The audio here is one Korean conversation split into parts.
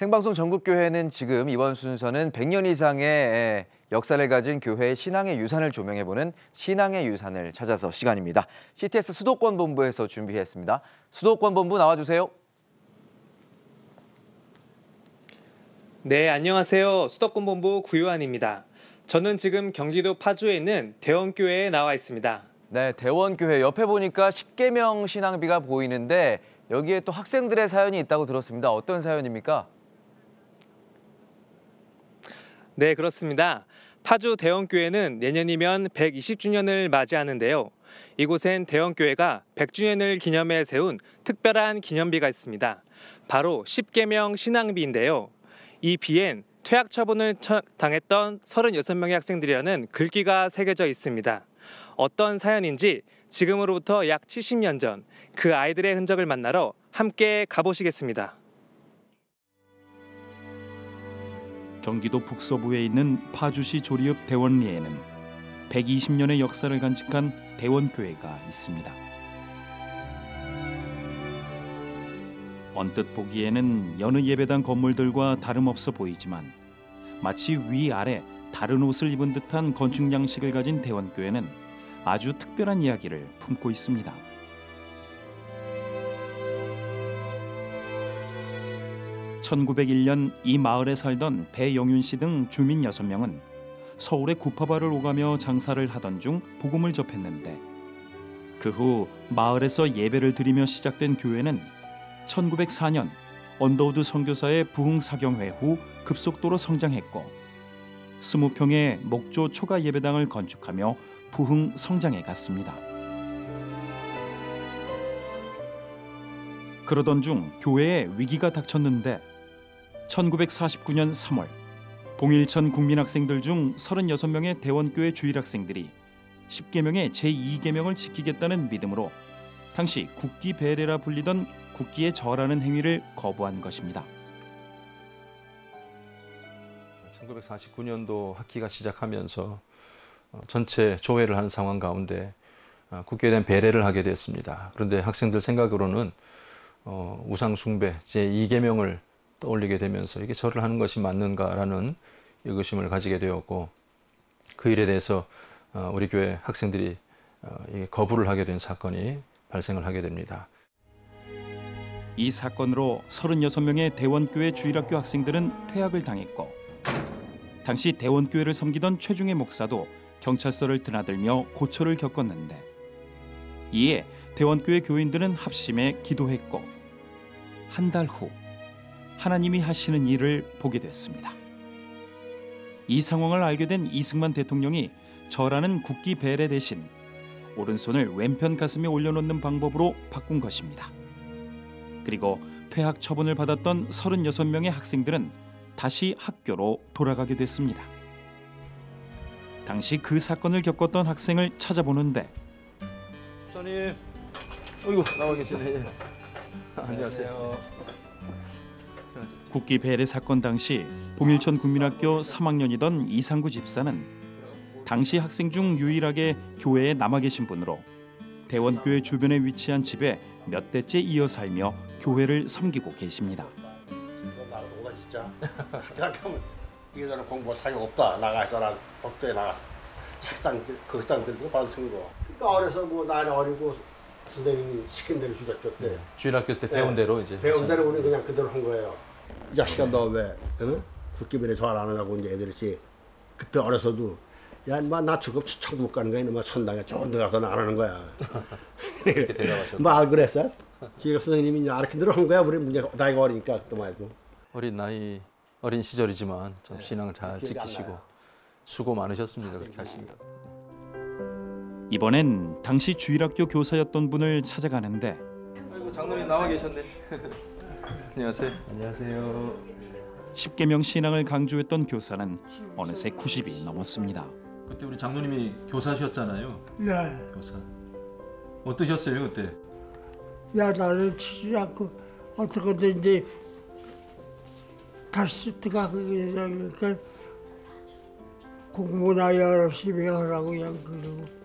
생방송 전국교회는 지금 이번 순서는 100년 이상의 역사를 가진 교회의 신앙의 유산을 조명해보는 신앙의 유산을 찾아서 시간입니다. CTS 수도권 본부에서 준비했습니다. 수도권 본부 나와주세요. 네, 안녕하세요. 수도권 본부 구요한입니다. 저는 지금 경기도 파주에 있는 대원교회에 나와 있습니다. 네, 대원교회 옆에 보니까 십계명 신앙비가 보이는데 여기에 또 학생들의 사연이 있다고 들었습니다. 어떤 사연입니까? 네, 그렇습니다. 파주 대원교회는 내년이면 120주년을 맞이하는데요. 이곳엔 대원교회가 100주년을 기념해 세운 특별한 기념비가 있습니다. 바로 십계명 신앙비인데요. 이 비엔 퇴학 처분을 당했던 36명의 학생들이라는 글귀가 새겨져 있습니다. 어떤 사연인지 지금으로부터 약 70년 전 그 아이들의 흔적을 만나러 함께 가보시겠습니다. 경기도 북서부에 있는 파주시 조리읍 대원리에는 120년의 역사를 간직한 대원교회가 있습니다. 언뜻 보기에는 여느 예배당 건물들과 다름없어 보이지만 마치 위아래 다른 옷을 입은 듯한 건축 양식을 가진 대원교회는 아주 특별한 이야기를 품고 있습니다. 1901년 이 마을에 살던 배영윤 씨 등 주민 6명은 서울의 구파발을 오가며 장사를 하던 중 복음을 접했는데 그 후 마을에서 예배를 드리며 시작된 교회는 1904년 언더우드 선교사의 부흥 사경회 후 급속도로 성장했고 20평의 목조 초가 예배당을 건축하며 부흥 성장해 갔습니다. 그러던 중 교회에 위기가 닥쳤는데 1949년 3월 봉일천 국민학생들 중 36명의 대원교회 주일학생들이 십계명의 제2계명을 지키겠다는 믿음으로 당시 국기 배례라 불리던 국기에 절하는 행위를 거부한 것입니다. 1949년도 학기가 시작하면서 전체 조회를 하는 상황 가운데 국기에 대한 배례를 하게 됐습니다. 그런데 학생들 생각으로는 우상 숭배 제2계명을 떠올리게 되면서 이게 절을 하는 것이 맞는가라는 의구심을 가지게 되었고 그 일에 대해서 우리 교회 학생들이 거부를 하게 된 사건이 발생을 하게 됩니다. 이 사건으로 36명의 대원교회 주일학교 학생들은 퇴학을 당했고 당시 대원교회를 섬기던 최중의 목사도 경찰서를 드나들며 고초를 겪었는데 이에 대원교회 교인들은 합심해 기도했고 한 달 후 하나님이 하시는 일을 보게 됐습니다. 이 상황을 알게 된 이승만 대통령이 절하는 국기 배례 대신 오른손을 왼편 가슴에 올려놓는 방법으로 바꾼 것입니다. 그리고 퇴학 처분을 받았던 36명의 학생들은 다시 학교로 돌아가게 됐습니다. 당시 그 사건을 겪었던 학생을 찾아보는데 목사님, 어이구 나와 계시네. 안녕하세요. 국기 배례 사건 당시 봉일천 국민학교 3학년이던 이상구 집사는 당시 학생 중 유일하게 교회에 남아 계신 분으로 대원교회 주변에 위치한 집에 몇 대째 이어 살며 교회를 섬기고 계십니다. 나가 진짜. 학교하면 이거는 공부 사용 없다. 나가서라 복도에 나가서 책상 들고 받은 거. 그러니까 어려서 뭐 나는 어리고 선생님이 시킨 대로 주셨대. 주일학교 때 배운 대로 이제 배운 대로 우리 그냥 그대로 한 거예요. 이 자식아 너 왜 국기배례 잘 안 하냐고 이제 애들이 그때 어려서도 야 인마 나 지금 천국 가는 거야 인마 천당에 좋은 데 가서는 안 하는 거야. 그렇게 대답하셨다. 뭐 그랬어? 지금 선생님이 이제 알게 대로 한 거야. 우리 문제 나이가 어리니까 그때 말고. 어린 시절이지만 좀 신앙을 잘 지키시고 수고 많으셨습니다. 그렇게 하시니까. 이번엔 당시 주일학교 교사였던 분을 찾아가는데 아이고 장로님 나와 계셨네. 안녕하세요. 안녕하세요. 십계명 신앙을 강조했던 교사는 어느새 90이 넘었습니다. 그때 우리 장로님이 교사셨잖아요. 네. 교사. 어떠셨어요 그때? 야 나는 치지 않고 어떻게든지 다시 들어가니까 공부나 열심히 하라고 그냥 그러고.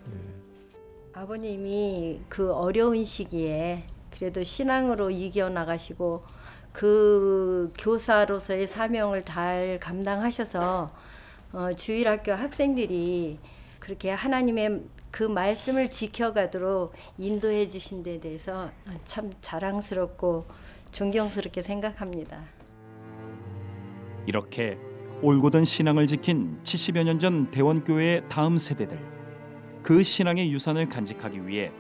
아버님이 그 어려운 시기에 그래도 신앙으로 이겨나가시고 그 교사로서의 사명을 잘 감당하셔서 주일학교 학생들이 그렇게 하나님의 그 말씀을 지켜가도록 인도해 주신 데 대해서 참 자랑스럽고 존경스럽게 생각합니다. 이렇게 올곧은 신앙을 지킨 70여 년 전 대원교회의 다음 세대들, 그 신앙의 유산을 간직하기 위해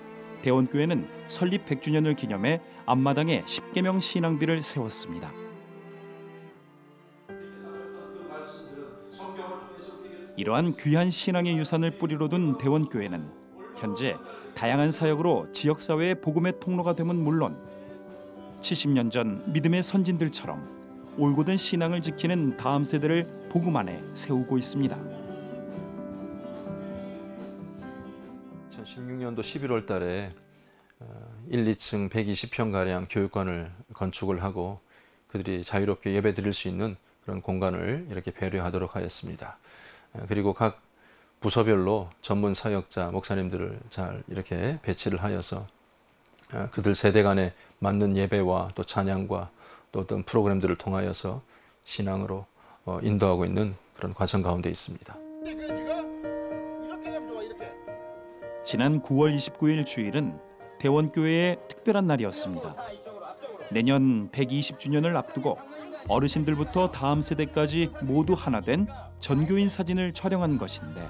대원교회는 설립 100주년을 기념해 앞마당에 10계명 신앙비를 세웠습니다. 이러한 귀한 신앙의 유산을 뿌리로 둔 대원교회는 현재 다양한 사역으로 지역사회의 복음의 통로가 됨은 물론 70년 전 믿음의 선진들처럼 올곧은 신앙을 지키는 다음 세대를 복음 안에 세우고 있습니다. 2016년도 11월 달에 1, 2층 120평가량 교육관을 건축을 하고 그들이 자유롭게 예배 드릴 수 있는 그런 공간을 이렇게 배려하도록 하였습니다. 그리고 각 부서별로 전문 사역자, 목사님들을 잘 이렇게 배치를 하여서 그들 세대 간에 맞는 예배와 또 찬양과 또 어떤 프로그램들을 통하여서 신앙으로 인도하고 있는 그런 과정 가운데 있습니다. 지난 9월 29일 주일은 대원교회의 특별한 날이었습니다. 내년 120주년을 앞두고 어르신들부터 다음 세대까지 모두 하나 된 전교인 사진을 촬영한 것인데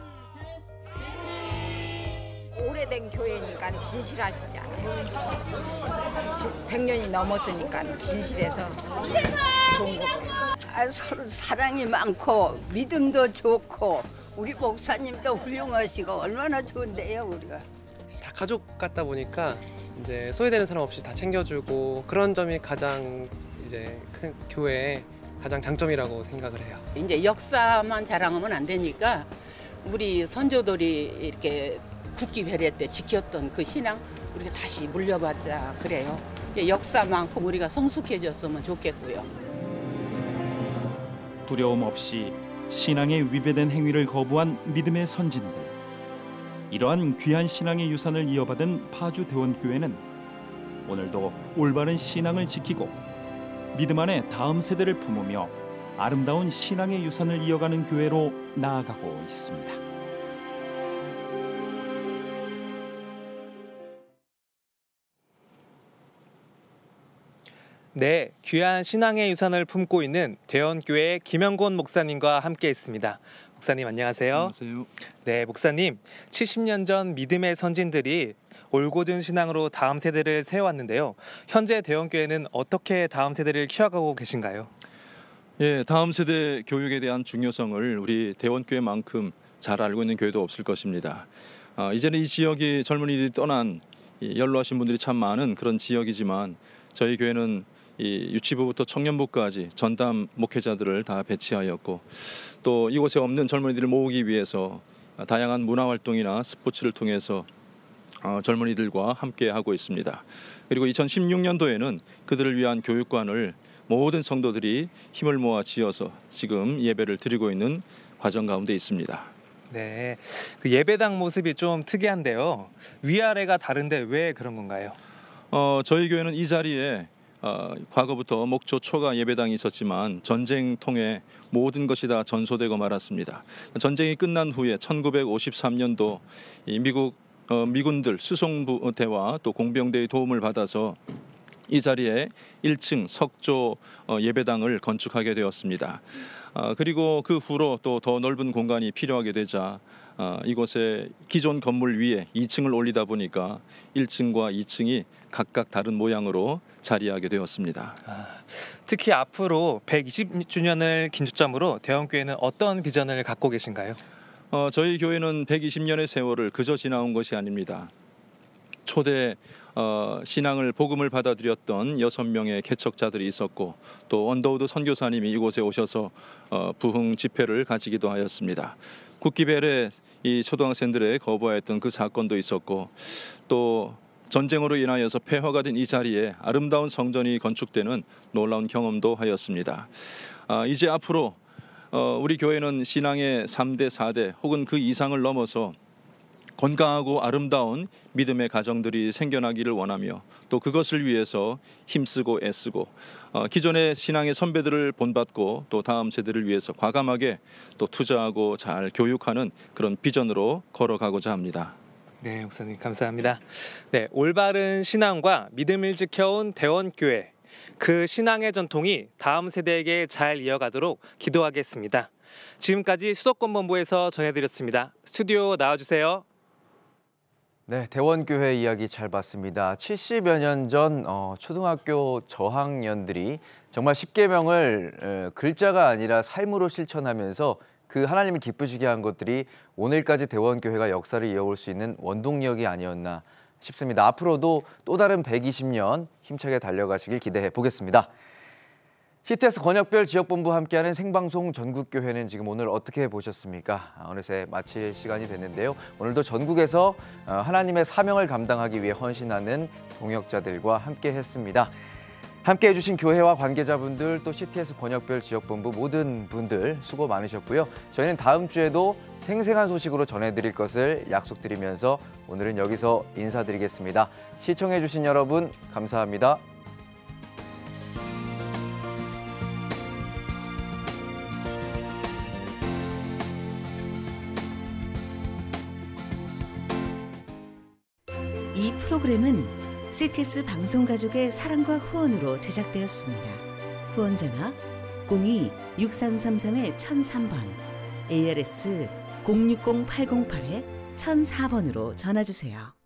오래된 교회니까 진실하잖아요. 100년이 넘었으니까 진실해서 좋은 거예요. 서로 사랑이 많고 믿음도 좋고 우리 목사님도 훌륭하시고 얼마나 좋은데요, 우리가. 다 가족 같다 보니까 이제 소외되는 사람 없이 다 챙겨주고 그런 점이 가장 이제 큰 교회의 가장 장점이라고 생각을 해요. 이제 역사만 자랑하면 안 되니까 우리 선조들이 이렇게 국기 배례 때 지켰던 그 신앙 우리가 다시 물려받자 그래요. 역사만큼 우리가 성숙해졌으면 좋겠고요. 두려움 없이 신앙에 위배된 행위를 거부한 믿음의 선진들. 이러한 귀한 신앙의 유산을 이어받은 파주 대원교회는 오늘도 올바른 신앙을 지키고 믿음 안에 다음 세대를 품으며 아름다운 신앙의 유산을 이어가는 교회로 나아가고 있습니다. 네, 귀한 신앙의 유산을 품고 있는 대원교회 김영곤 목사님과 함께했습니다. 목사님 안녕하세요. 안녕하세요. 네, 목사님 70년 전 믿음의 선진들이 올곧은 신앙으로 다음 세대를 세워왔는데요. 현재 대원교회는 어떻게 다음 세대를 키워가고 계신가요? 예, 다음 세대 교육에 대한 중요성을 우리 대원교회만큼 잘 알고 있는 교회도 없을 것입니다. 이제는 이 지역이 젊은이들이 떠난 연로하신 분들이 참 많은 그런 지역이지만 저희 교회는 이 유치부부터 청년부까지 전담 목회자들을 다 배치하였고 또 이곳에 없는 젊은이들을 모으기 위해서 다양한 문화활동이나 스포츠를 통해서 젊은이들과 함께 하고 있습니다. 그리고 2016년도에는 그들을 위한 교육관을 모든 성도들이 힘을 모아 지어서 지금 예배를 드리고 있는 과정 가운데 있습니다. 네, 그 예배당 모습이 좀 특이한데요. 위아래가 다른데 왜 그런 건가요? 저희 교회는 이 자리에 과거부터 목초 초가 예배당이 있었지만 전쟁 통해 모든 것이 다 전소되고 말았습니다. 전쟁이 끝난 후에 1953년도 미군들 수송부대와 또 공병대의 도움을 받아서 이 자리에 1층 석조 예배당을 건축하게 되었습니다. 그리고 그 후로 또 더 넓은 공간이 필요하게 되자 이곳에 기존 건물 위에 2층을 올리다 보니까 1층과 2층이 각각 다른 모양으로 자리하게 되었습니다. 특히 앞으로 120주년을 긴초점으로 대원교회는 어떤 비전을 갖고 계신가요? 저희 교회는 120년의 세월을 그저 지나온 것이 아닙니다. 초대 신앙을 복음을 받아들였던 6명의 개척자들이 있었고 또 언더우드 선교사님이 이곳에 오셔서 부흥 집회를 가지기도 하였습니다. 국기벨에 이 초등학생들의 거부하였던 그 사건도 있었고 또 전쟁으로 인하여서 폐허가 된 이 자리에 아름다운 성전이 건축되는 놀라운 경험도 하였습니다. 이제 앞으로 우리 교회는 신앙의 3대, 4대 혹은 그 이상을 넘어서 건강하고 아름다운 믿음의 가정들이 생겨나기를 원하며 또 그것을 위해서 힘쓰고 애쓰고 기존의 신앙의 선배들을 본받고 또 다음 세대를 위해서 과감하게 또 투자하고 잘 교육하는 그런 비전으로 걸어가고자 합니다. 네, 목사님 감사합니다. 네, 올바른 신앙과 믿음을 지켜온 대원교회, 그 신앙의 전통이 다음 세대에게 잘 이어가도록 기도하겠습니다. 지금까지 수도권본부에서 전해드렸습니다. 스튜디오 나와주세요. 네, 대원교회 이야기 잘 봤습니다. 70여 년 전 초등학교 저학년들이 정말 십계명을 글자가 아니라 삶으로 실천하면서 그 하나님을 기쁘시게 한 것들이 오늘까지 대원교회가 역사를 이어올 수 있는 원동력이 아니었나 싶습니다. 앞으로도 또 다른 120년 힘차게 달려가시길 기대해 보겠습니다. CTS 권역별 지역본부와 함께하는 생방송 전국교회는 지금 오늘 어떻게 보셨습니까? 어느새 마칠 시간이 됐는데요. 오늘도 전국에서 하나님의 사명을 감당하기 위해 헌신하는 동역자들과 함께했습니다. 함께해 주신 교회와 관계자분들 또 CTS 권역별 지역본부 모든 분들 수고 많으셨고요. 저희는 다음 주에도 생생한 소식으로 전해드릴 것을 약속드리면서 오늘은 여기서 인사드리겠습니다. 시청해 주신 여러분 감사합니다. 이 프로그램은 CTS 방송가족의 사랑과 후원으로 제작되었습니다. 후원 전화 02-6333-1003번, ARS 060-808-1004번으로 전화주세요.